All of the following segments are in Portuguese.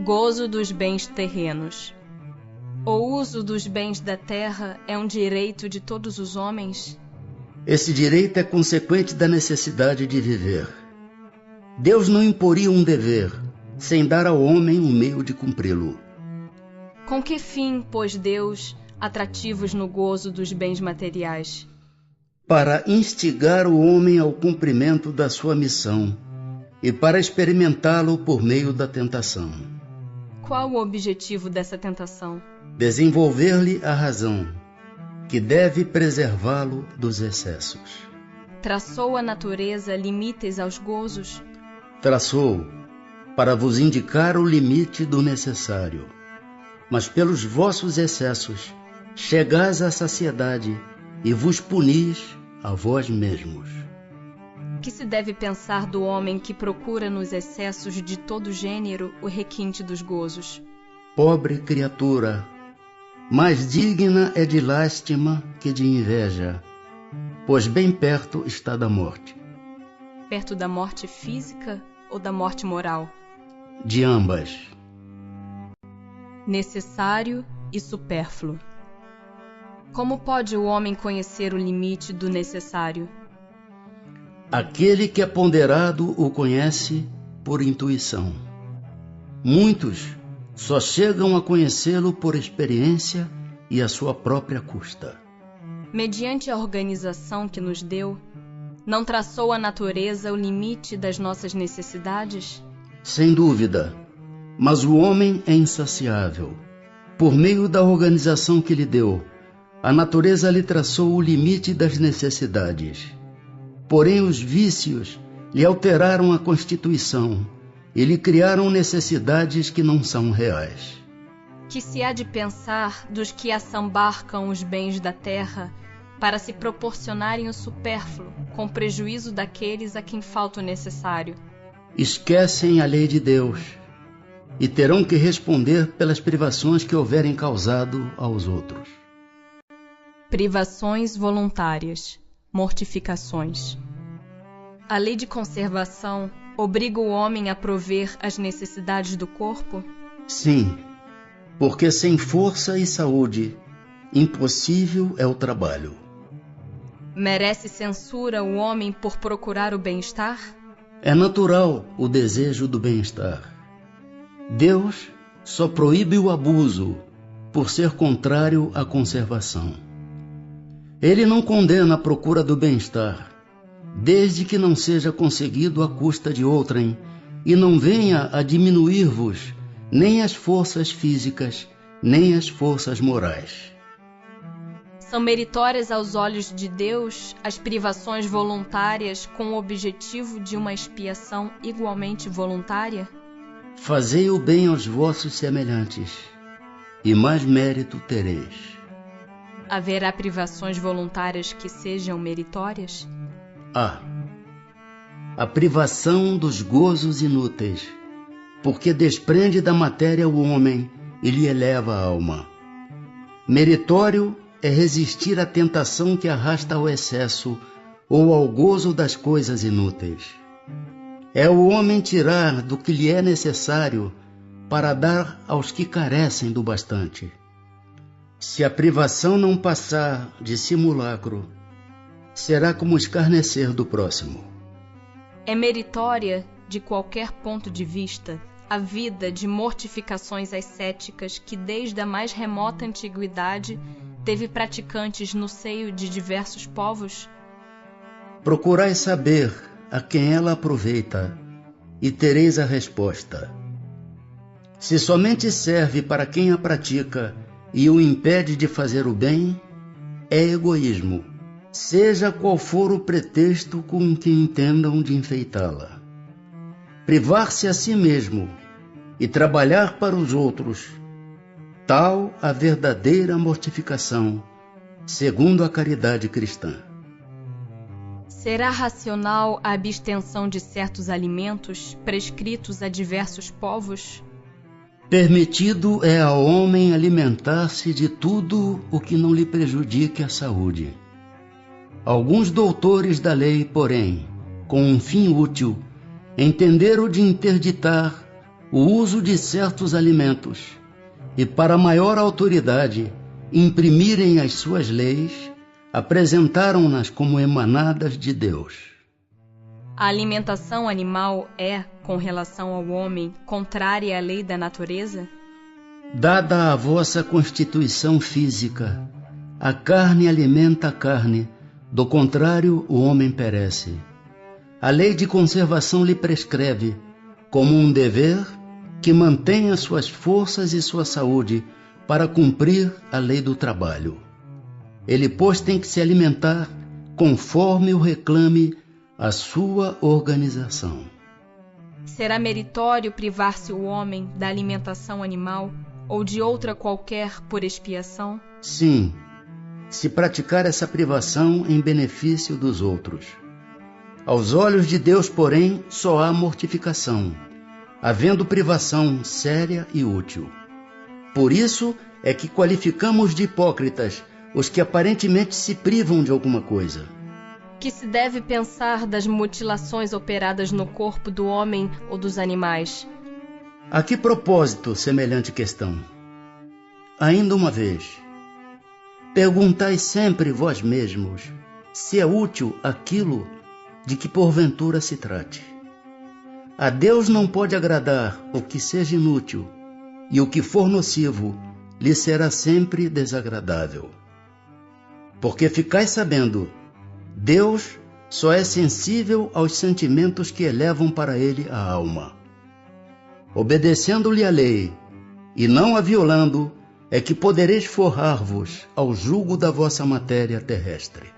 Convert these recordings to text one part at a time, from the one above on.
Gozo dos bens terrenos. O uso dos bens da terra é um direito de todos os homens? Esse direito é consequente da necessidade de viver. Deus não imporia um dever, sem dar ao homem um meio de cumpri-lo. Com que fim pôs Deus atrativos no gozo dos bens materiais? Para instigar o homem ao cumprimento da sua missão e para experimentá-lo por meio da tentação. Qual o objetivo dessa tentação? Desenvolver-lhe a razão, que deve preservá-lo dos excessos. Traçou a natureza limites aos gozos? Traçou, para vos indicar o limite do necessário. Mas pelos vossos excessos chegais à saciedade e vos punis a vós mesmos. Que se deve pensar do homem que procura nos excessos de todo gênero o requinte dos gozos? Pobre criatura, mais digna é de lástima que de inveja, pois bem perto está da morte. Perto da morte física ou da morte moral? De ambas. Necessário e supérfluo. Como pode o homem conhecer o limite do necessário? Aquele que é ponderado o conhece por intuição. Muitos só chegam a conhecê-lo por experiência e à sua própria custa. Mediante a organização que nos deu, não traçou a natureza o limite das nossas necessidades? Sem dúvida, mas o homem é insaciável. Por meio da organização que lhe deu, a natureza lhe traçou o limite das necessidades. Porém, os vícios lhe alteraram a constituição e lhe criaram necessidades que não são reais. Que se há de pensar dos que assambarcam os bens da terra para se proporcionarem o supérfluo, com prejuízo daqueles a quem falta o necessário? Esquecem a lei de Deus e terão que responder pelas privações que houverem causado aos outros. Privações voluntárias, mortificações. A lei de conservação obriga o homem a prover as necessidades do corpo? Sim, porque sem força e saúde, impossível é o trabalho. Merece censura o homem por procurar o bem-estar? É natural o desejo do bem-estar. Deus só proíbe o abuso por ser contrário à conservação. Ele não condena a procura do bem-estar, desde que não seja conseguido à custa de outrem e não venha a diminuir-vos nem as forças físicas, nem as forças morais. São meritórias aos olhos de Deus as privações voluntárias com o objetivo de uma expiação igualmente voluntária? Fazei o bem aos vossos semelhantes, e mais mérito tereis. Haverá privações voluntárias que sejam meritórias? A privação dos gozos inúteis, porque desprende da matéria o homem e lhe eleva a alma. Meritório é resistir à tentação que arrasta ao excesso ou ao gozo das coisas inúteis. É o homem tirar do que lhe é necessário para dar aos que carecem do bastante. Se a privação não passar de simulacro, será como escarnecer do próximo. É meritória, de qualquer ponto de vista, a vida de mortificações ascéticas que desde a mais remota antiguidade teve praticantes no seio de diversos povos? Procurai saber a quem ela aproveita e tereis a resposta. Se somente serve para quem a pratica e o impede de fazer o bem, é egoísmo, seja qual for o pretexto com que entendam de enfeitá-la. Privar-se a si mesmo e trabalhar para os outros, tal a verdadeira mortificação, segundo a caridade cristã. Será racional a abstenção de certos alimentos prescritos a diversos povos? Permitido é ao homem alimentar-se de tudo o que não lhe prejudique a saúde. Alguns doutores da lei, porém, com um fim útil, entenderam de interditar o uso de certos alimentos e, para maior autoridade, imprimirem as suas leis, apresentaram-nas como emanadas de Deus. A alimentação animal é, com relação ao homem, contrária à lei da natureza? Dada a vossa constituição física, a carne alimenta a carne, do contrário, o homem perece. A lei de conservação lhe prescreve, como um dever, que mantenha suas forças e sua saúde para cumprir a lei do trabalho. Ele, pois, tem que se alimentar conforme o reclame a sua organização. Será meritório privar-se o homem da alimentação animal ou de outra qualquer por expiação? Sim, se praticar essa privação em benefício dos outros. Aos olhos de Deus, porém, só há mortificação, havendo privação séria e útil. Por isso é que qualificamos de hipócritas os que aparentemente se privam de alguma coisa. Que se deve pensar das mutilações operadas no corpo do homem ou dos animais? A que propósito semelhante questão? Ainda uma vez, perguntai sempre vós mesmos se é útil aquilo de que porventura se trate. A Deus não pode agradar o que seja inútil, e o que for nocivo lhe será sempre desagradável. Porque ficais sabendo, Deus só é sensível aos sentimentos que elevam para ele a alma. Obedecendo-lhe a lei, e não a violando, é que podereis forrar-vos ao jugo da vossa matéria terrestre.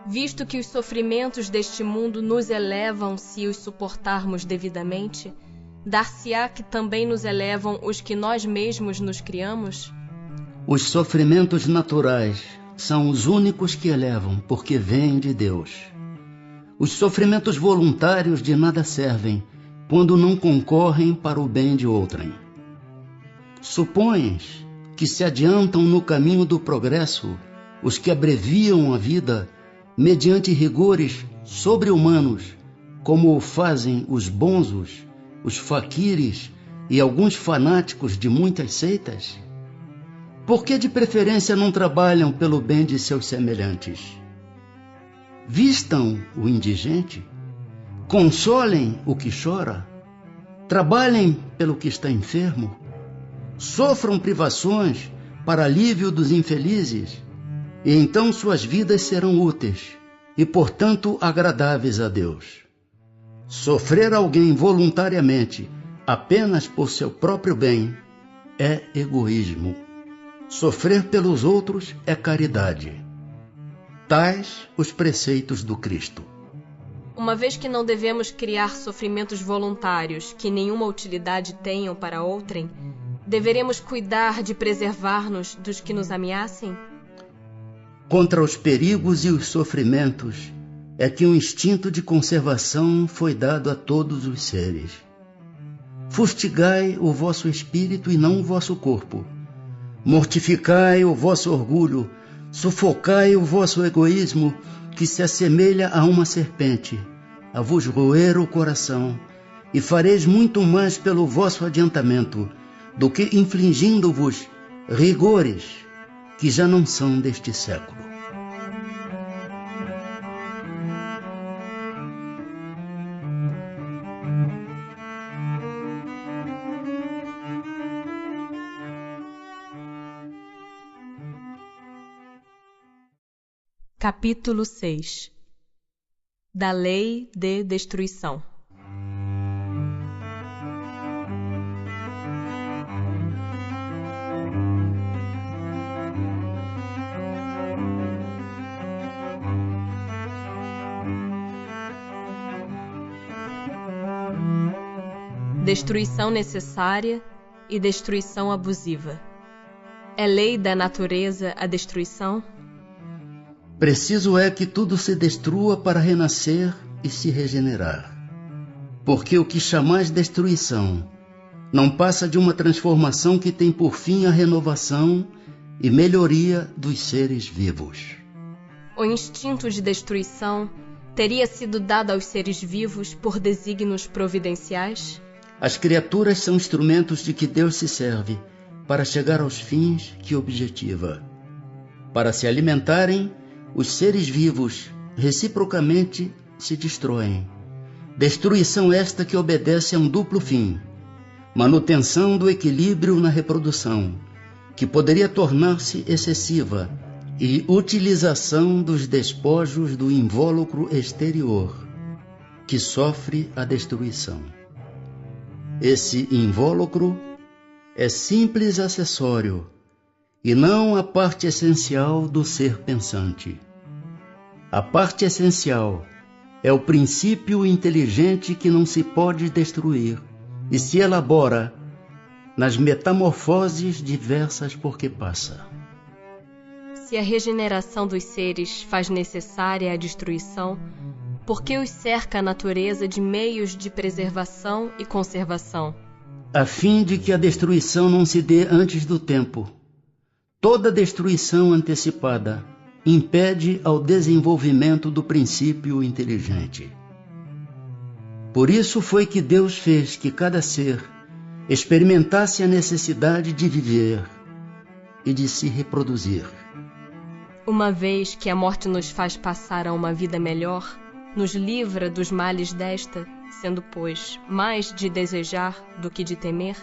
Visto que os sofrimentos deste mundo nos elevam se os suportarmos devidamente, dar-se-á que também nos elevam os que nós mesmos nos criamos? Os sofrimentos naturais são os únicos que elevam, porque vêm de Deus. Os sofrimentos voluntários de nada servem, quando não concorrem para o bem de outrem. Supões que se adiantam no caminho do progresso os que abreviam a vida mediante rigores sobre-humanos, como o fazem os bonzos, os faquires e alguns fanáticos de muitas seitas? Por que de preferência não trabalham pelo bem de seus semelhantes? Vistam o indigente, consolem o que chora, trabalhem pelo que está enfermo, sofram privações para alívio dos infelizes, e então suas vidas serão úteis e, portanto, agradáveis a Deus. Sofrer alguém voluntariamente apenas por seu próprio bem é egoísmo. Sofrer pelos outros é caridade. Tais os preceitos do Cristo. Uma vez que não devemos criar sofrimentos voluntários que nenhuma utilidade tenham para outrem, deveremos cuidar de preservar-nos dos que nos ameacem? Contra os perigos e os sofrimentos é que um instinto de conservação foi dado a todos os seres. Fustigai o vosso espírito e não o vosso corpo. Mortificai o vosso orgulho, sufocai o vosso egoísmo, que se assemelha a uma serpente, a vos roer o coração, e fareis muito mais pelo vosso adiantamento, do que infligindo-vos rigores que já não são deste século. Capítulo 6 Da Lei de Destruição. Destruição necessária e destruição abusiva. É lei da natureza a destruição? Preciso é que tudo se destrua para renascer e se regenerar. Porque o que chamais destruição não passa de uma transformação que tem por fim a renovação e melhoria dos seres vivos. O instinto de destruição teria sido dado aos seres vivos por desígnios providenciais? As criaturas são instrumentos de que Deus se serve para chegar aos fins que objetiva. Para se alimentarem, os seres vivos reciprocamente se destroem. Destruição esta que obedece a um duplo fim: manutenção do equilíbrio na reprodução, que poderia tornar-se excessiva, e utilização dos despojos do invólucro exterior, que sofre a destruição. Esse invólucro é simples acessório e não a parte essencial do ser pensante. A parte essencial é o princípio inteligente que não se pode destruir e se elabora nas metamorfoses diversas por que passa. Se a regeneração dos seres faz necessária a destruição, por que os cerca a natureza de meios de preservação e conservação? A fim de que a destruição não se dê antes do tempo. Toda destruição antecipada impede ao desenvolvimento do princípio inteligente. Por isso foi que Deus fez que cada ser experimentasse a necessidade de viver e de se reproduzir. Uma vez que a morte nos faz passar a uma vida melhor, nos livra dos males desta, sendo, pois, mais de desejar do que de temer,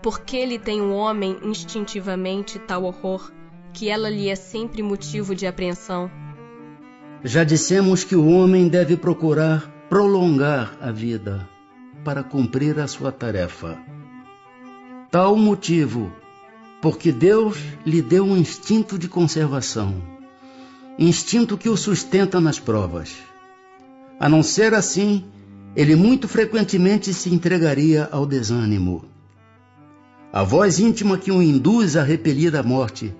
porque lhe tem o homem instintivamente tal horror, que ela lhe é sempre motivo de apreensão? Já dissemos que o homem deve procurar prolongar a vida para cumprir a sua tarefa. Tal motivo, porque Deus lhe deu um instinto de conservação, instinto que o sustenta nas provas. A não ser assim, ele muito frequentemente se entregaria ao desânimo. A voz íntima que o induz a repelir a morte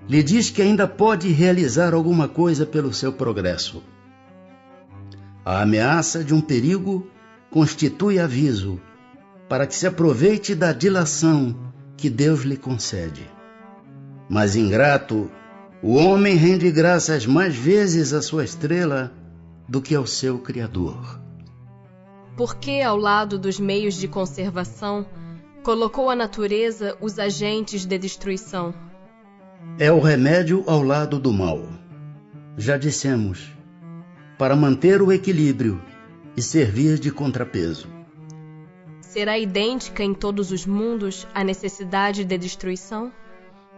lhe diz que ainda pode realizar alguma coisa pelo seu progresso. A ameaça de um perigo constitui aviso para que se aproveite da dilação que Deus lhe concede. Mas ingrato, o homem rende graças mais vezes à sua estrela do que ao seu Criador. Porque, ao lado dos meios de conservação, colocou a natureza os agentes de destruição? É o remédio ao lado do mal. Já dissemos, para manter o equilíbrio e servir de contrapeso. Será idêntica em todos os mundos a necessidade de destruição?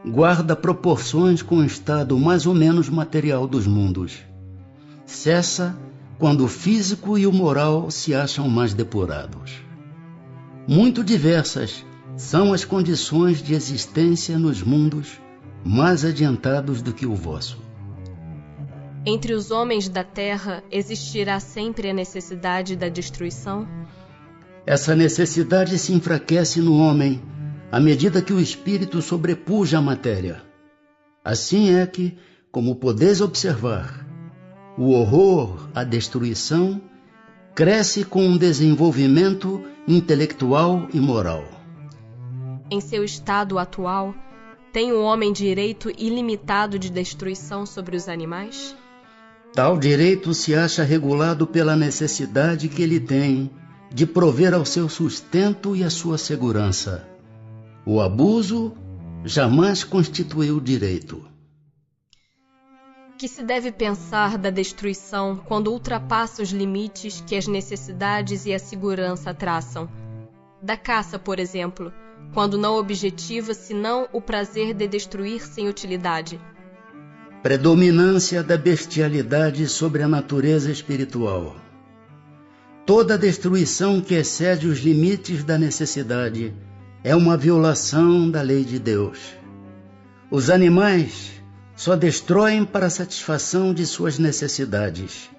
Guarda proporções com o estado mais ou menos material dos mundos. Cessa quando o físico e o moral se acham mais depurados. Muito diversas são as condições de existência nos mundos mais adiantados do que o vosso. Entre os homens da terra existirá sempre a necessidade da destruição? Essa necessidade se enfraquece no homem à medida que o espírito sobrepuja a matéria. Assim é que, como podeis observar, o horror à destruição cresce com um desenvolvimento intelectual e moral. Em seu estado atual, tem o homem direito ilimitado de destruição sobre os animais? Tal direito se acha regulado pela necessidade que ele tem de prover ao seu sustento e à sua segurança. O abuso jamais constituiu direito. Que se deve pensar da destruição quando ultrapassa os limites que as necessidades e a segurança traçam? Da caça, por exemplo, quando não objetiva senão o prazer de destruir sem utilidade. Predominância da bestialidade sobre a natureza espiritual. Toda destruição que excede os limites da necessidade é uma violação da lei de Deus. Os animais só destroem para a satisfação de suas necessidades,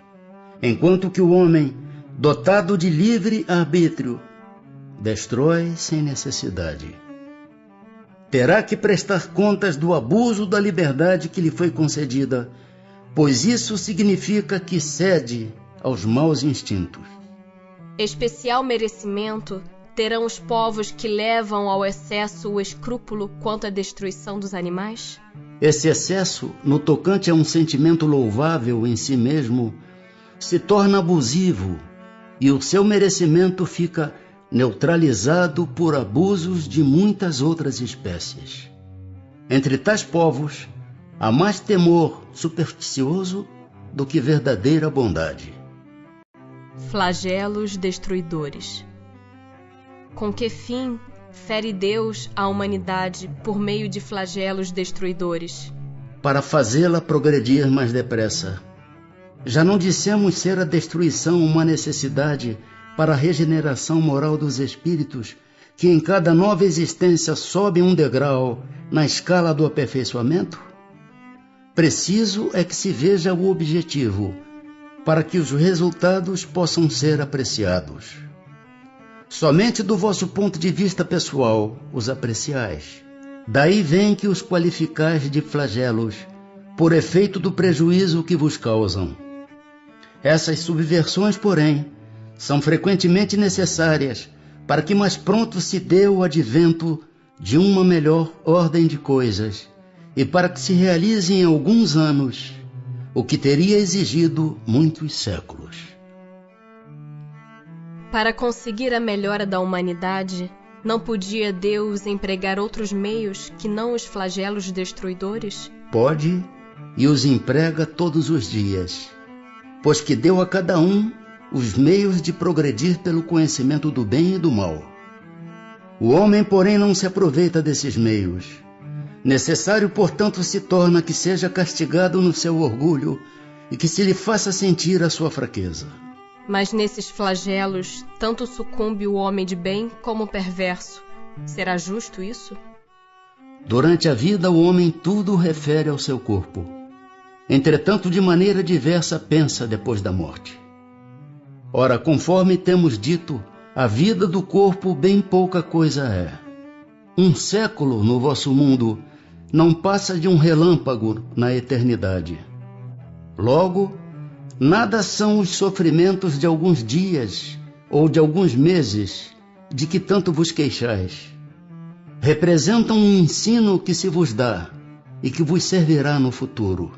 enquanto que o homem, dotado de livre arbítrio, destrói sem necessidade. Terá que prestar contas do abuso da liberdade que lhe foi concedida, pois isso significa que cede aos maus instintos. Especial merecimento terão os povos que levam ao excesso o escrúpulo quanto à destruição dos animais? Esse excesso, no tocante a um sentimento louvável em si mesmo, se torna abusivo e o seu merecimento fica neutralizado por abusos de muitas outras espécies. Entre tais povos, há mais temor supersticioso do que verdadeira bondade. Flagelos destruidores. Com que fim fere Deus a humanidade por meio de flagelos destruidores? Para fazê-la progredir mais depressa. Já não dissemos ser a destruição uma necessidade para a regeneração moral dos espíritos, que em cada nova existência sobe um degrau na escala do aperfeiçoamento? Preciso é que se veja o objetivo, para que os resultados possam ser apreciados. Somente do vosso ponto de vista pessoal os apreciais. Daí vem que os qualificais de flagelos, por efeito do prejuízo que vos causam. Essas subversões, porém, são frequentemente necessárias para que mais pronto se dê o advento de uma melhor ordem de coisas e para que se realize em alguns anos o que teria exigido muitos séculos. Para conseguir a melhora da humanidade, não podia Deus empregar outros meios que não os flagelos destruidores? Pode, e os emprega todos os dias, pois que deu a cada um os meios de progredir pelo conhecimento do bem e do mal. O homem, porém, não se aproveita desses meios. Necessário, portanto, se torna que seja castigado no seu orgulho e que se lhe faça sentir a sua fraqueza. Mas nesses flagelos, tanto sucumbe o homem de bem como o perverso. Será justo isso? Durante a vida, o homem tudo refere ao seu corpo. Entretanto, de maneira diversa pensa depois da morte. Ora, conforme temos dito, a vida do corpo bem pouca coisa é. 1 século no vosso mundo não passa de um relâmpago na eternidade. Logo, nada são os sofrimentos de alguns dias ou de alguns meses de que tanto vos queixais. Representam um ensino que se vos dá e que vos servirá no futuro.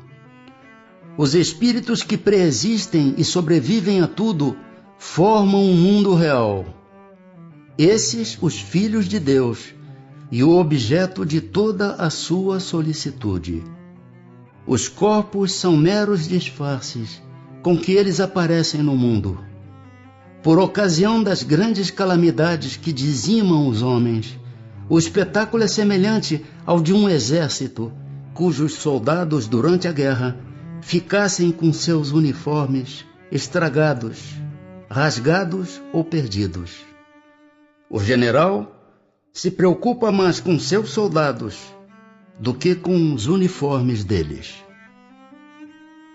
Os espíritos que preexistem e sobrevivem a tudo formam um mundo real. Esses, os filhos de Deus, e o objeto de toda a sua solicitude. Os corpos são meros disfarces com que eles aparecem no mundo. Por ocasião das grandes calamidades que dizimam os homens, o espetáculo é semelhante ao de um exército, cujos soldados, durante a guerra, ficassem com seus uniformes estragados, rasgados ou perdidos. O general se preocupa mais com seus soldados do que com os uniformes deles.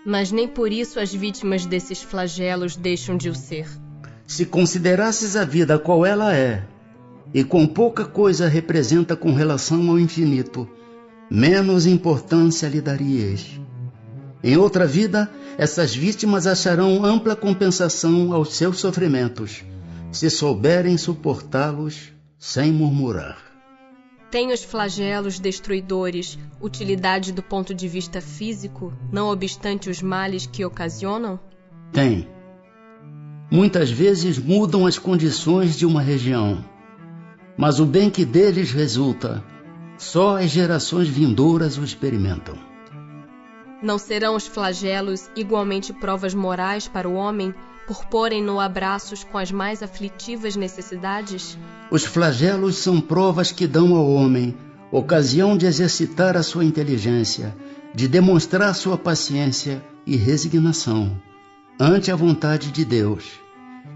Mas nem por isso as vítimas desses flagelos deixam de o ser. Se considerasses a vida qual ela é, e quão pouca coisa representa com relação ao infinito, menos importância lhe daríeis. Em outra vida, essas vítimas acharão ampla compensação aos seus sofrimentos, se souberem suportá-los sem murmurar. Têm os flagelos destruidores utilidade do ponto de vista físico, não obstante os males que ocasionam? Tem. Muitas vezes mudam as condições de uma região, mas o bem que deles resulta, só as gerações vindouras o experimentam. Não serão os flagelos igualmente provas morais para o homem, por porem-no a braços com as mais aflitivas necessidades? Os flagelos são provas que dão ao homem ocasião de exercitar a sua inteligência, de demonstrar sua paciência e resignação ante a vontade de Deus,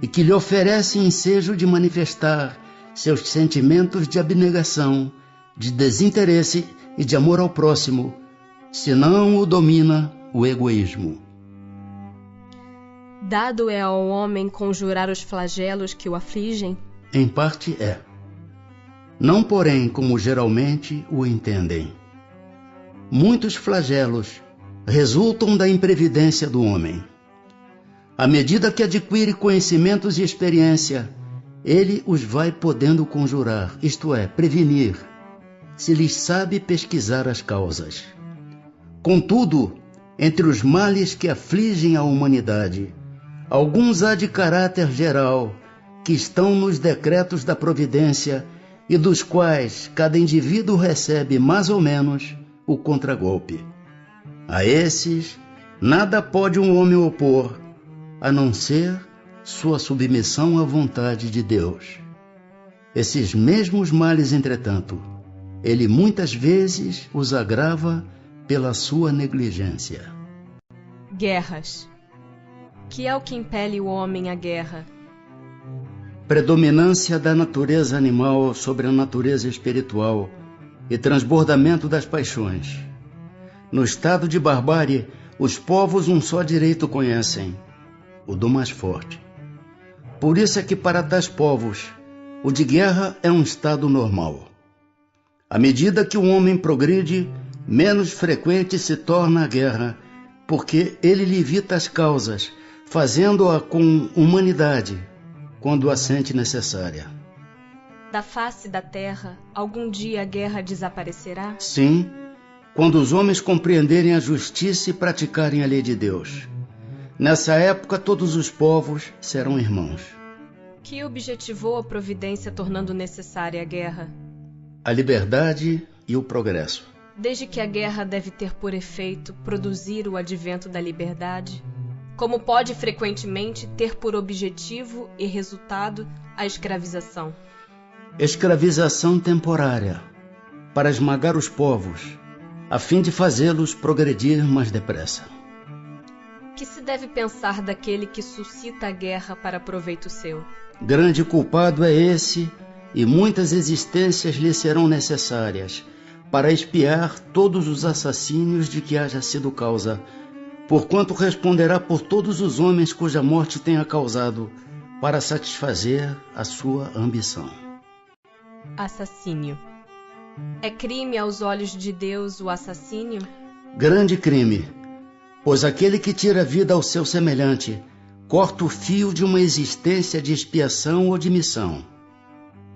e que lhe oferece ensejo de manifestar seus sentimentos de abnegação, de desinteresse e de amor ao próximo, se não o domina o egoísmo. Dado é ao homem conjurar os flagelos que o afligem? Em parte é. Não, porém, como geralmente o entendem. Muitos flagelos resultam da imprevidência do homem. À medida que adquire conhecimentos e experiência, ele os vai podendo conjurar, isto é, prevenir, se lhes sabe pesquisar as causas. Contudo, entre os males que afligem a humanidade, alguns há de caráter geral que estão nos decretos da providência e dos quais cada indivíduo recebe mais ou menos o contragolpe. A esses, nada pode um homem opor, a não ser sua submissão à vontade de Deus. Esses mesmos males, entretanto, ele muitas vezes os agrava pela sua negligência. Guerras. Que é o que impele o homem à guerra? Predominância da natureza animal sobre a natureza espiritual e transbordamento das paixões. No estado de barbárie, os povos um só direito conhecem, o do mais forte. Por isso é que para tais povos, o de guerra é um estado normal. À medida que o homem progride, menos frequente se torna a guerra, porque ele lhe evita as causas, fazendo-a com humanidade, quando a sente necessária. Da face da terra, algum dia a guerra desaparecerá? Sim, quando os homens compreenderem a justiça e praticarem a lei de Deus. Nessa época, todos os povos serão irmãos. Que objetivou a providência tornando necessária a guerra? A liberdade e o progresso. Desde que a guerra deve ter por efeito produzir o advento da liberdade, como pode frequentemente ter por objetivo e resultado a escravização. Escravização temporária, para esmagar os povos, a fim de fazê-los progredir mais depressa. Que se deve pensar daquele que suscita a guerra para proveito seu? Grande culpado é esse, e muitas existências lhe serão necessárias para expiar todos os assassínios de que haja sido causa, porquanto responderá por todos os homens cuja morte tenha causado, para satisfazer a sua ambição. Assassínio. É crime aos olhos de Deus o assassínio? Grande crime, pois aquele que tira a vida ao seu semelhante corta o fio de uma existência de expiação ou de missão.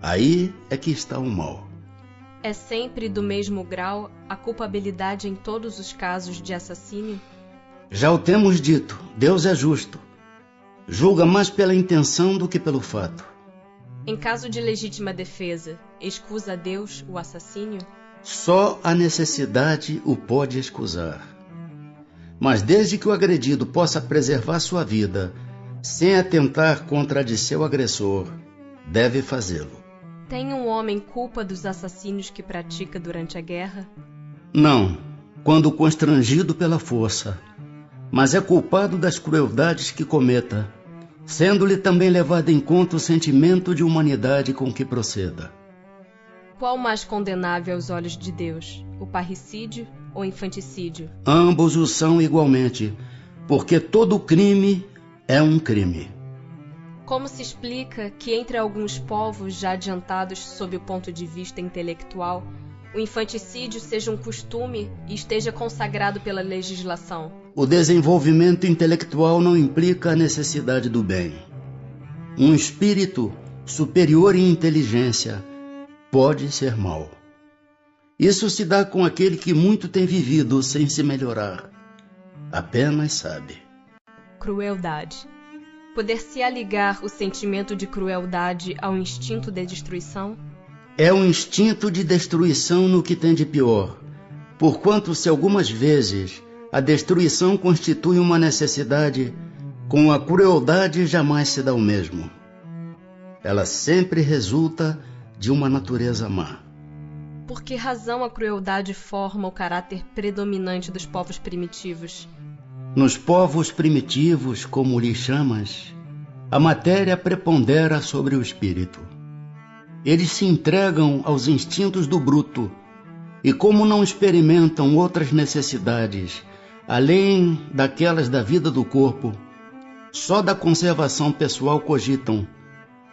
Aí é que está o mal. É sempre do mesmo grau a culpabilidade em todos os casos de assassínio? Já o temos dito, Deus é justo. Julga mais pela intenção do que pelo fato. Em caso de legítima defesa, excusa a Deus o assassínio? Só a necessidade o pode excusar. Mas desde que o agredido possa preservar sua vida, sem atentar contra a de seu agressor, deve fazê-lo. Tem um homem culpa dos assassínios que pratica durante a guerra? Não, quando constrangido pela força, mas é culpado das crueldades que cometa, sendo-lhe também levado em conta o sentimento de humanidade com que proceda. Qual mais condenável aos olhos de Deus, o parricídio ou infanticídio? Ambos o são igualmente, porque todo crime é um crime. Como se explica que entre alguns povos já adiantados sob o ponto de vista intelectual, o infanticídio seja um costume e esteja consagrado pela legislação? O desenvolvimento intelectual não implica a necessidade do bem. Um espírito superior em inteligência pode ser mau. Isso se dá com aquele que muito tem vivido sem se melhorar. Apenas sabe. Crueldade. Poder-se-á ligar o sentimento de crueldade ao instinto de destruição? É um instinto de destruição no que tem de pior, porquanto se algumas vezes a destruição constitui uma necessidade, com a crueldade jamais se dá o mesmo. Ela sempre resulta de uma natureza má. Por que razão a crueldade forma o caráter predominante dos povos primitivos? Nos povos primitivos, como lhes chamas, a matéria prepondera sobre o espírito. Eles se entregam aos instintos do bruto e, como não experimentam outras necessidades, além daquelas da vida do corpo, só da conservação pessoal cogitam,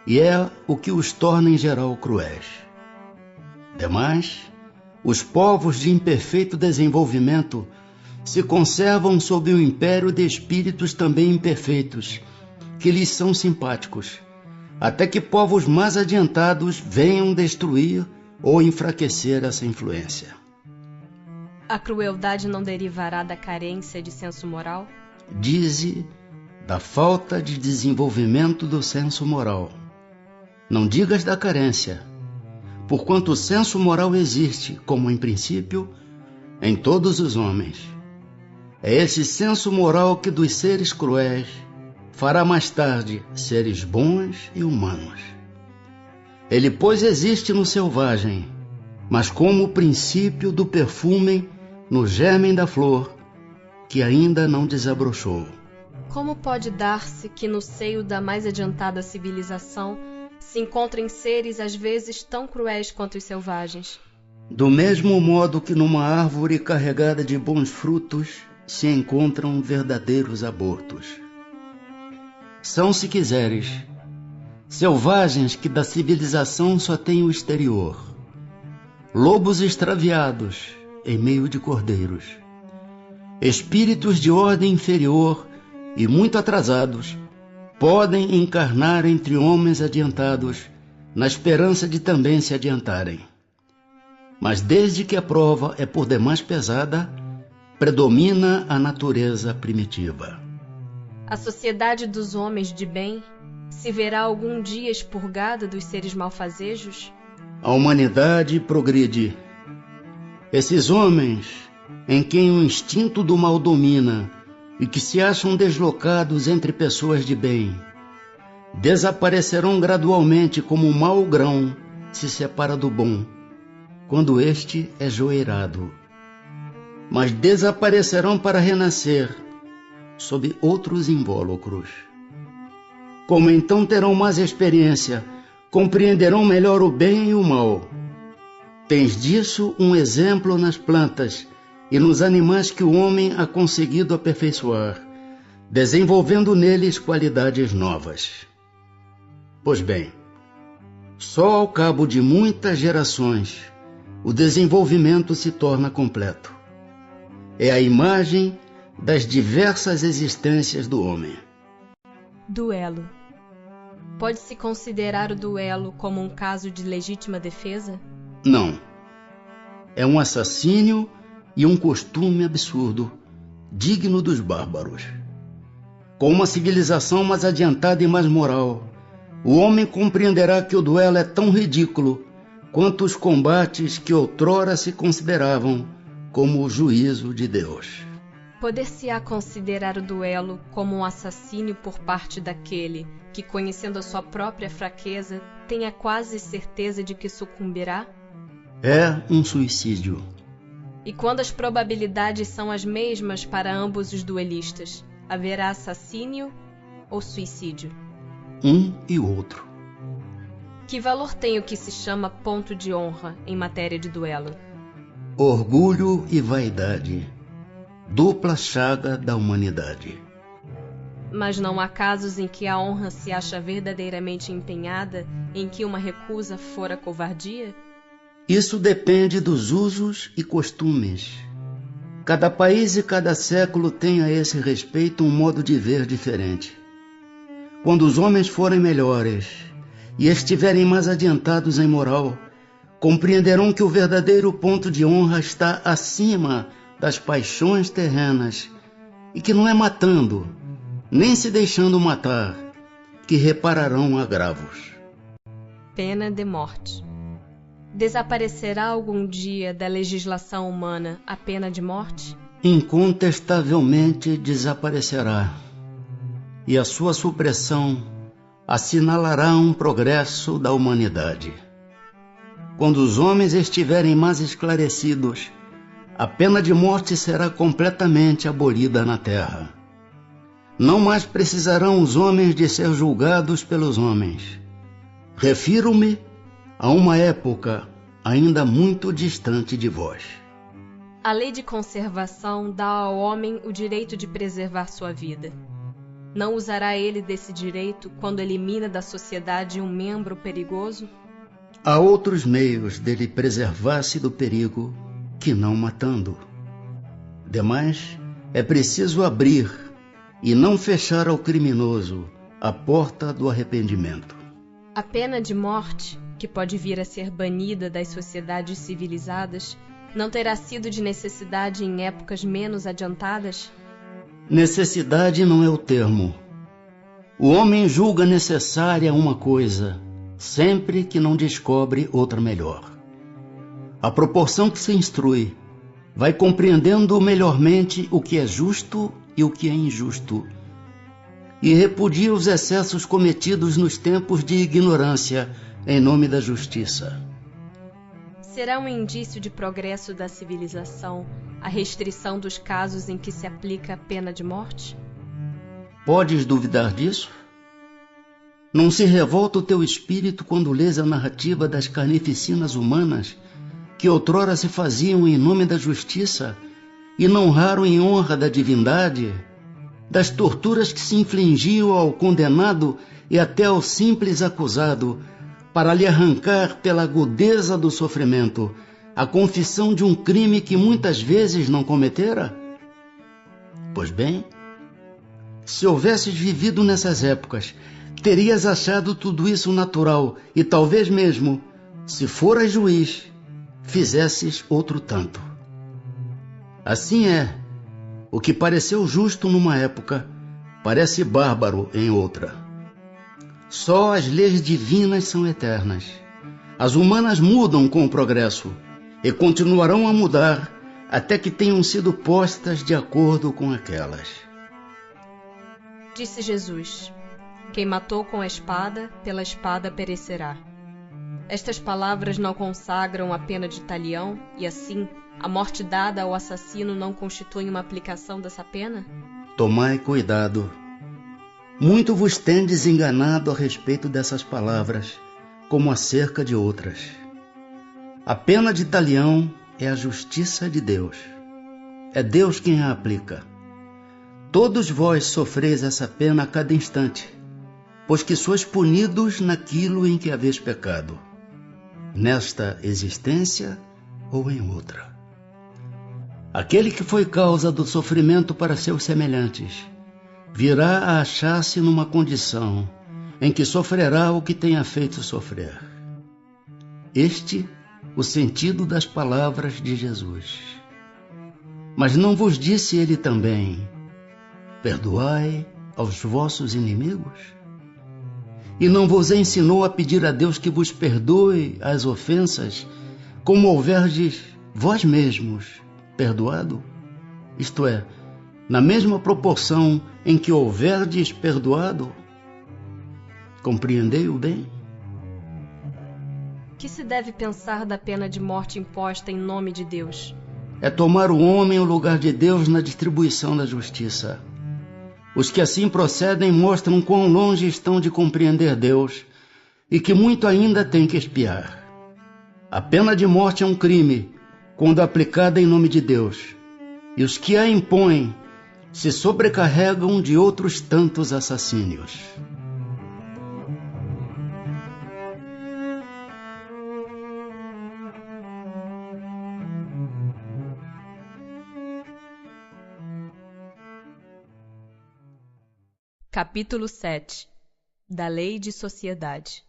e é o que os torna em geral cruéis. Demais, os povos de imperfeito desenvolvimento se conservam sob o império de espíritos também imperfeitos, que lhes são simpáticos, até que povos mais adiantados venham destruir ou enfraquecer essa influência. A crueldade não derivará da carência de senso moral? Dize da falta de desenvolvimento do senso moral. não digas da carência, porquanto o senso moral existe, como em princípio, em todos os homens. É esse senso moral que dos seres cruéis fará mais tarde seres bons e humanos. Ele, pois, existe no selvagem, mas como o princípio do perfume no germen da flor, que ainda não desabrochou. Como pode dar-se que no seio da mais adiantada civilização se encontrem seres às vezes tão cruéis quanto os selvagens? Do mesmo modo que numa árvore carregada de bons frutos se encontram verdadeiros abortos. São, se quiseres, selvagens que da civilização só têm o exterior, lobos extraviados em meio de cordeiros, espíritos de ordem inferior e muito atrasados podem encarnar entre homens adiantados na esperança de também se adiantarem. Mas desde que a prova é por demais pesada, predomina a natureza primitiva. A sociedade dos homens de bem se verá algum dia expurgada dos seres malfazejos? A humanidade progride. Esses homens, em quem o instinto do mal domina e que se acham deslocados entre pessoas de bem, desaparecerão gradualmente como o mau grão se separa do bom, quando este é joeirado. Mas desaparecerão para renascer sob outros invólucros. Como então terão mais experiência, compreenderão melhor o bem e o mal. Tens disso um exemplo nas plantas e nos animais que o homem ha conseguido aperfeiçoar, desenvolvendo neles qualidades novas. Pois bem, só ao cabo de muitas gerações o desenvolvimento se torna completo. É a imagem das diversas existências do homem. Duelo. Pode-se considerar o duelo como um caso de legítima defesa? Não. É um assassínio e um costume absurdo, digno dos bárbaros. Com uma civilização mais adiantada e mais moral, o homem compreenderá que o duelo é tão ridículo quanto os combates que outrora se consideravam como o juízo de Deus. Poder-se-á considerar o duelo como um assassínio por parte daquele que, conhecendo a sua própria fraqueza, tenha quase certeza de que sucumbirá? É um suicídio. E quando as probabilidades são as mesmas para ambos os duelistas, haverá assassínio ou suicídio? Um e outro. Que valor tem o que se chama ponto de honra em matéria de duelo? Orgulho e vaidade, dupla chaga da humanidade. Mas não há casos em que a honra se acha verdadeiramente empenhada, em que uma recusa fora covardia? Isso depende dos usos e costumes. Cada país e cada século tem a esse respeito um modo de ver diferente. Quando os homens forem melhores e estiverem mais adiantados em moral, compreenderão que o verdadeiro ponto de honra está acima das paixões terrenas e que não é matando, nem se deixando matar, que repararão agravos. Pena de morte. Desaparecerá algum dia da legislação humana a pena de morte? Incontestavelmente desaparecerá, e a sua supressão assinalará um progresso da humanidade. Quando os homens estiverem mais esclarecidos, a pena de morte será completamente abolida na terra. Não mais precisarão os homens de ser julgados pelos homens. Refiro-me a uma época ainda muito distante de vós. A lei de conservação dá ao homem o direito de preservar sua vida. Não usará ele desse direito quando elimina da sociedade um membro perigoso? Há outros meios dele preservar-se do perigo que não matando. Demais, é preciso abrir e não fechar ao criminoso a porta do arrependimento. A pena de morte, que pode vir a ser banida das sociedades civilizadas, não terá sido de necessidade em épocas menos adiantadas? Necessidade não é o termo. O homem julga necessária uma coisa, sempre que não descobre outra melhor. À proporção que se instrui, vai compreendendo melhormente o que é justo e o que é injusto, e repudia os excessos cometidos nos tempos de ignorância em nome da justiça. Será um indício de progresso da civilização a restrição dos casos em que se aplica a pena de morte? Podes duvidar disso? Não se revolta o teu espírito quando lês a narrativa das carnificinas humanas que outrora se faziam em nome da justiça e não raro em honra da divindade, das torturas que se infligiam ao condenado e até ao simples acusado, para lhe arrancar pela agudeza do sofrimento a confissão de um crime que muitas vezes não cometera? Pois bem, se houvesses vivido nessas épocas, terias achado tudo isso natural e talvez mesmo, se foras juiz, fizesses outro tanto. Assim é, o que pareceu justo numa época, parece bárbaro em outra. Só as leis divinas são eternas. As humanas mudam com o progresso e continuarão a mudar até que tenham sido postas de acordo com aquelas. Disse Jesus: quem matou com a espada, pela espada perecerá. Estas palavras não consagram a pena de talião e, assim, a morte dada ao assassino não constitui uma aplicação dessa pena? Tomai cuidado. Muito vos tendes enganado a respeito dessas palavras, como acerca de outras. A pena de talião é a justiça de Deus. É Deus quem a aplica. Todos vós sofreis essa pena a cada instante, pois que sois punidos naquilo em que haveis pecado, nesta existência ou em outra. Aquele que foi causa do sofrimento para seus semelhantes, virá a achar-se numa condição em que sofrerá o que tenha feito sofrer. Este o sentido das palavras de Jesus. Mas não vos disse ele também: perdoai aos vossos inimigos? E não vos ensinou a pedir a Deus que vos perdoe as ofensas, como houverdes vós mesmos perdoado? Isto é, na mesma proporção em que houverdes perdoado? Compreendei-o bem? Que se deve pensar da pena de morte imposta em nome de Deus? É tomar o homem o lugar de Deus na distribuição da justiça. Os que assim procedem mostram quão longe estão de compreender Deus e que muito ainda têm que expiar. A pena de morte é um crime quando aplicada em nome de Deus, e os que a impõem se sobrecarregam de outros tantos assassínios. Capítulo 7 da Lei de Sociedade.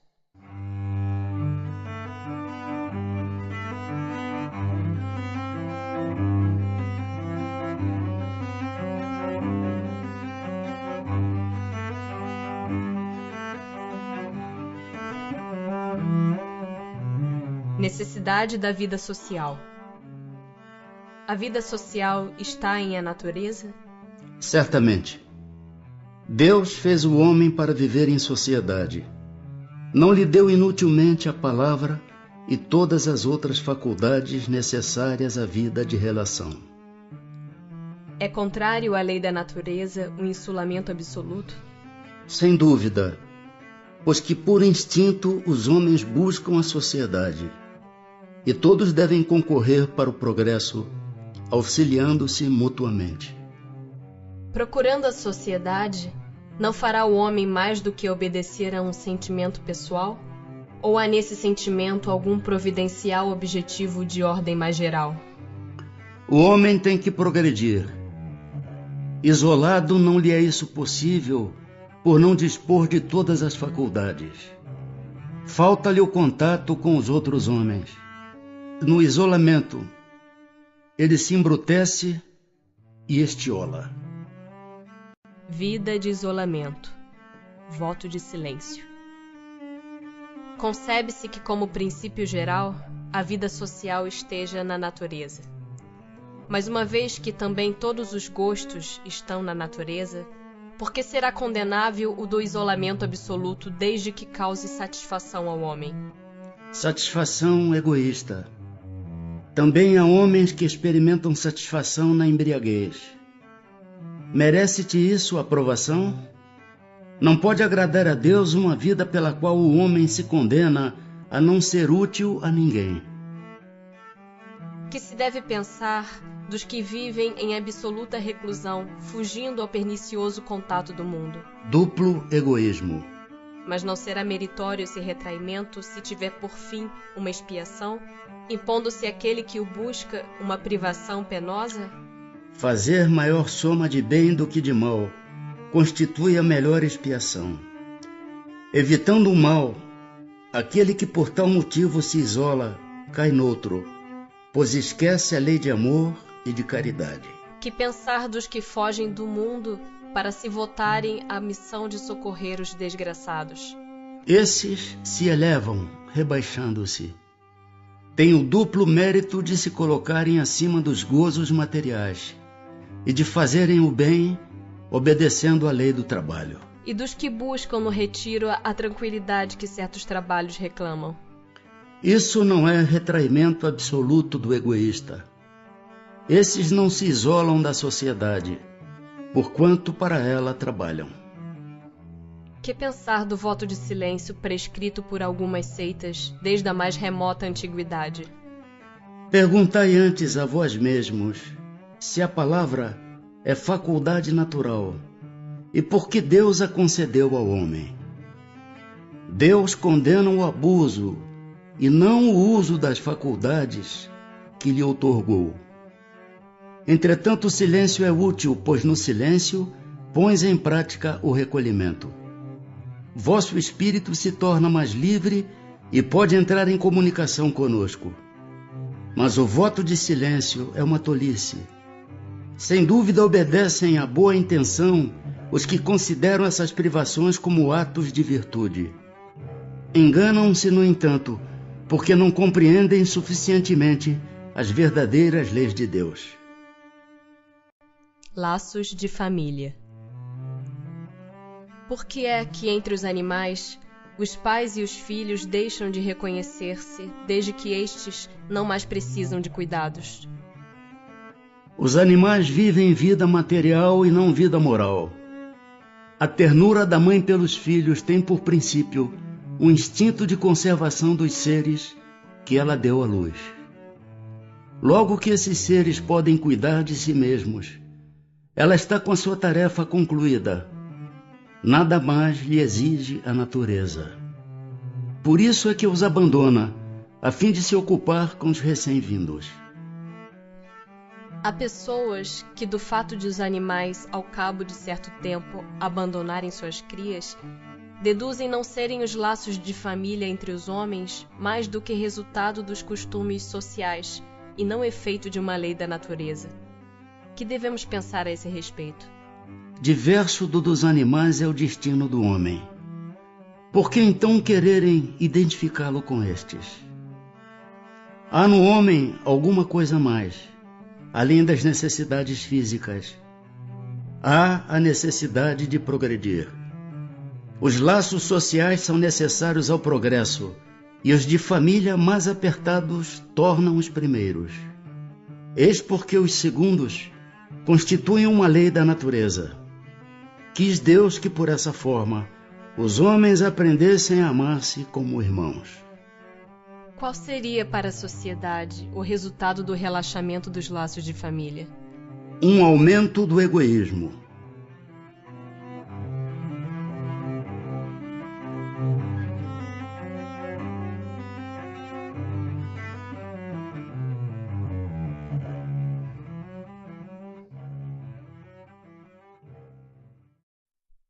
Necessidade da vida social. A vida social está em a natureza? Certamente. Deus fez o homem para viver em sociedade. Não lhe deu inutilmente a palavra e todas as outras faculdades necessárias à vida de relação. É contrário à lei da natureza o insulamento absoluto? Sem dúvida, pois que por instinto os homens buscam a sociedade, e todos devem concorrer para o progresso, auxiliando-se mutuamente. Procurando a sociedade, não fará o homem mais do que obedecer a um sentimento pessoal? Ou há nesse sentimento algum providencial objetivo de ordem mais geral? O homem tem que progredir. Isolado não lhe é isso possível, por não dispor de todas as faculdades. Falta-lhe o contato com os outros homens. No isolamento, ele se embrutece e estiola. Vida de isolamento. Voto de silêncio. Concebe-se que, como princípio geral, a vida social esteja na natureza. Mas uma vez que também todos os gostos estão na natureza, por que será condenável o do isolamento absoluto desde que cause satisfação ao homem? Satisfação egoísta. Também há homens que experimentam satisfação na embriaguez. Merece-te isso aprovação? Não pode agradar a Deus uma vida pela qual o homem se condena a não ser útil a ninguém. Que se deve pensar dos que vivem em absoluta reclusão, fugindo ao pernicioso contato do mundo? Duplo egoísmo. Mas não será meritório esse retraimento se tiver por fim uma expiação, impondo-se àquele que o busca uma privação penosa? Fazer maior soma de bem do que de mal constitui a melhor expiação. Evitando o mal, aquele que por tal motivo se isola cai noutro, pois esquece a lei de amor e de caridade. Que pensar dos que fogem do mundo para se votarem à missão de socorrer os desgraçados? Esses se elevam, rebaixando-se. Têm o duplo mérito de se colocarem acima dos gozos materiais e de fazerem o bem, obedecendo à lei do trabalho. E dos que buscam no retiro a tranquilidade que certos trabalhos reclamam? Isso não é retraimento absoluto do egoísta. Esses não se isolam da sociedade, porquanto para ela trabalham. Que pensar do voto de silêncio prescrito por algumas seitas desde a mais remota antiguidade? Perguntai antes a vós mesmos se a palavra é faculdade natural e por que Deus a concedeu ao homem. Deus condena o abuso e não o uso das faculdades que lhe outorgou. Entretanto, o silêncio é útil, pois no silêncio pões em prática o recolhimento. Vosso espírito se torna mais livre e pode entrar em comunicação conosco. Mas o voto de silêncio é uma tolice. Sem dúvida obedecem à boa intenção os que consideram essas privações como atos de virtude. Enganam-se, no entanto, porque não compreendem suficientemente as verdadeiras leis de Deus. Laços de família. Por que é que entre os animais os pais e os filhos deixam de reconhecer-se desde que estes não mais precisam de cuidados? Os animais vivem vida material e não vida moral. A ternura da mãe pelos filhos tem por princípio o instinto de conservação dos seres que ela deu à luz. Logo que esses seres podem cuidar de si mesmos, ela está com a sua tarefa concluída. Nada mais lhe exige a natureza. Por isso é que os abandona, a fim de se ocupar com os recém-vindos. Há pessoas que, do fato de os animais, ao cabo de certo tempo, abandonarem suas crias, deduzem não serem os laços de família entre os homens mais do que resultado dos costumes sociais e não efeito de uma lei da natureza. Que devemos pensar a esse respeito? Diverso do dos animais é o destino do homem. Por que então quererem identificá-lo com estes? Há no homem alguma coisa mais, além das necessidades físicas. Há a necessidade de progredir. Os laços sociais são necessários ao progresso, e os de família mais apertados tornam os primeiros. Eis porque os segundos constituem uma lei da natureza. Quis Deus que por essa forma os homens aprendessem a amar-se como irmãos. Qual seria para a sociedade o resultado do relaxamento dos laços de família? Um aumento do egoísmo.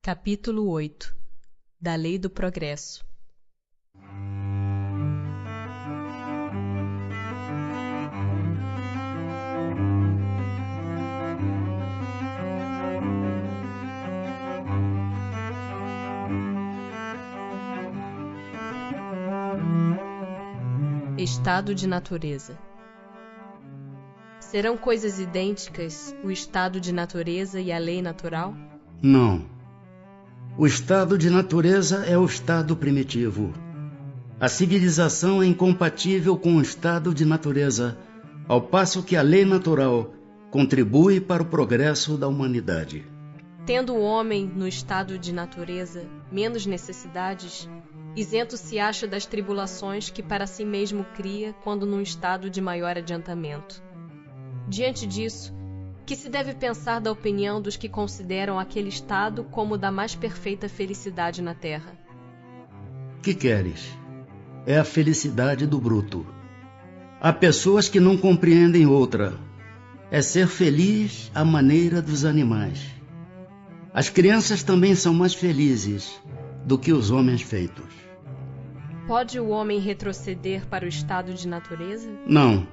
Capítulo 8 da Lei do Progresso. Estado de natureza. Serão coisas idênticas o estado de natureza e a lei natural? Não. O estado de natureza é o estado primitivo. A civilização é incompatível com o estado de natureza, ao passo que a lei natural contribui para o progresso da humanidade. Tendo o homem, no estado de natureza, menos necessidades, isento se acha das tribulações que para si mesmo cria quando num estado de maior adiantamento. Diante disso, que se deve pensar da opinião dos que consideram aquele estado como da mais perfeita felicidade na terra? Que queres? É a felicidade do bruto. Há pessoas que não compreendem outra. É ser feliz à maneira dos animais. As crianças também são mais felizes do que os homens feitos. Pode o homem retroceder para o estado de natureza? Não.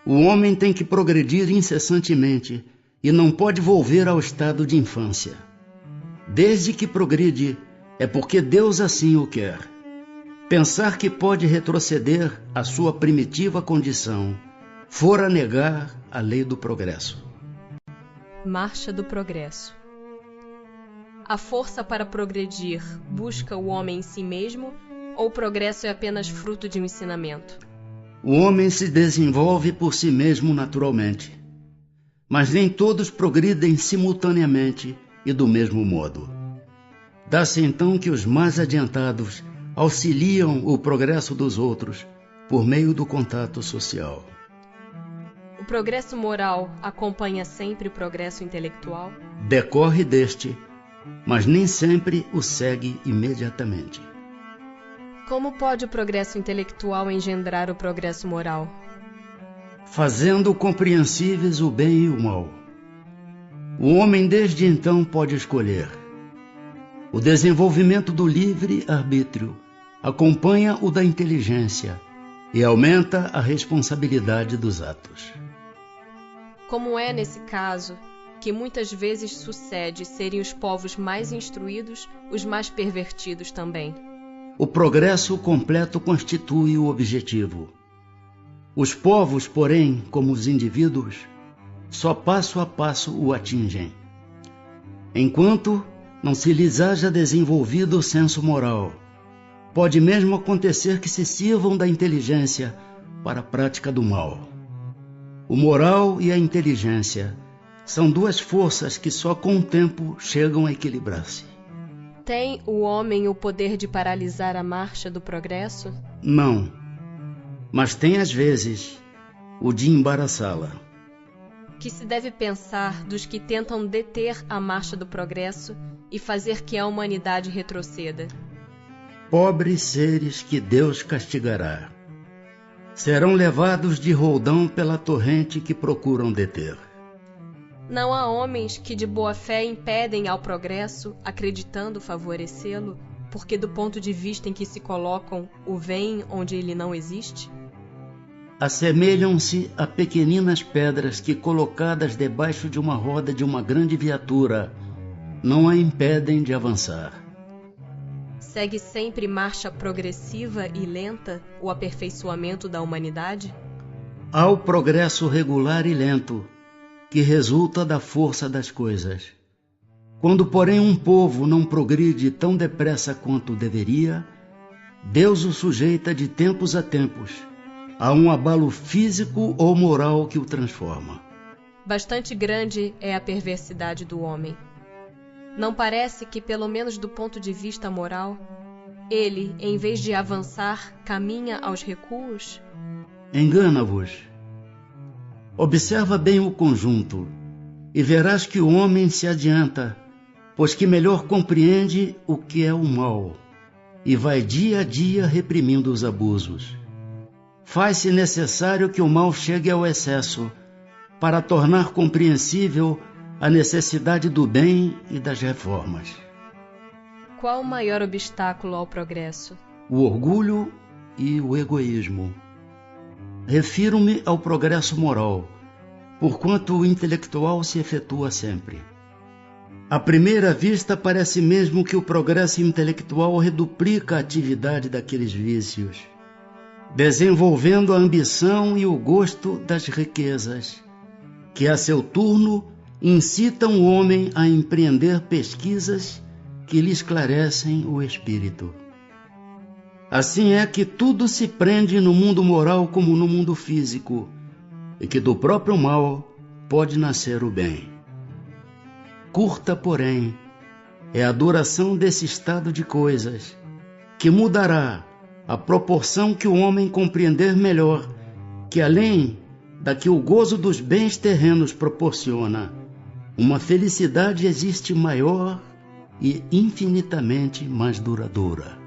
O homem tem que progredir incessantemente e não pode volver ao estado de infância. Desde que progride, é porque Deus assim o quer. Pensar que pode retroceder à sua primitiva condição fora negar a lei do progresso. Marcha do progresso. A força para progredir busca o homem em si mesmo ou o progresso é apenas fruto de um ensinamento? O homem se desenvolve por si mesmo naturalmente, mas nem todos progridem simultaneamente e do mesmo modo. Dá-se então que os mais adiantados auxiliam o progresso dos outros por meio do contato social. O progresso moral acompanha sempre o progresso intelectual? Decorre deste, mas nem sempre o segue imediatamente. Como pode o progresso intelectual engendrar o progresso moral? Fazendo compreensíveis o bem e o mal. O homem desde então pode escolher. O desenvolvimento do livre-arbítrio acompanha o da inteligência e aumenta a responsabilidade dos atos. Como é nesse caso que muitas vezes sucede serem os povos mais instruídos os mais pervertidos também? O progresso completo constitui o objetivo. Os povos, porém, como os indivíduos, só passo a passo o atingem. Enquanto não se lhes haja desenvolvido o senso moral, pode mesmo acontecer que se sirvam da inteligência para a prática do mal. O moral e a inteligência são duas forças que só com o tempo chegam a equilibrar-se. Tem o homem o poder de paralisar a marcha do progresso? Não, mas tem às vezes o de embaraçá-la. Que se deve pensar dos que tentam deter a marcha do progresso e fazer que a humanidade retroceda? Pobres seres que Deus castigará. Serão levados de roldão pela torrente que procuram deter. Não há homens que de boa fé impedem ao progresso, acreditando favorecê-lo, porque do ponto de vista em que se colocam, o veem onde ele não existe? Assemelham-se a pequeninas pedras que, colocadas debaixo de uma roda de uma grande viatura, não a impedem de avançar. Segue sempre marcha progressiva e lenta o aperfeiçoamento da humanidade? Há o progresso regular e lento, que resulta da força das coisas. Quando, porém, um povo não progride tão depressa quanto deveria, Deus o sujeita de tempos a tempos a um abalo físico ou moral que o transforma. Bastante grande é a perversidade do homem. Não parece que, pelo menos do ponto de vista moral, ele, em vez de avançar, caminha aos recuos? Engana-vos. Observa bem o conjunto e verás que o homem se adianta, pois que melhor compreende o que é o mal e vai dia a dia reprimindo os abusos. Faz-se necessário que o mal chegue ao excesso para tornar compreensível a necessidade do bem e das reformas. Qual o maior obstáculo ao progresso? O orgulho e o egoísmo. Refiro-me ao progresso moral, porquanto o intelectual se efetua sempre. À primeira vista, parece mesmo que o progresso intelectual reduplica a atividade daqueles vícios. desenvolvendo a ambição e o gosto das riquezas, que a seu turno incitam o homem a empreender pesquisas que lhe esclarecem o espírito. Assim é que tudo se prende no mundo moral como no mundo físico, e que do próprio mal pode nascer o bem. Curta, porém, é a duração desse estado de coisas, que mudará à proporção que o homem compreender melhor que, além da que o gozo dos bens terrenos proporciona, uma felicidade existe maior e infinitamente mais duradoura.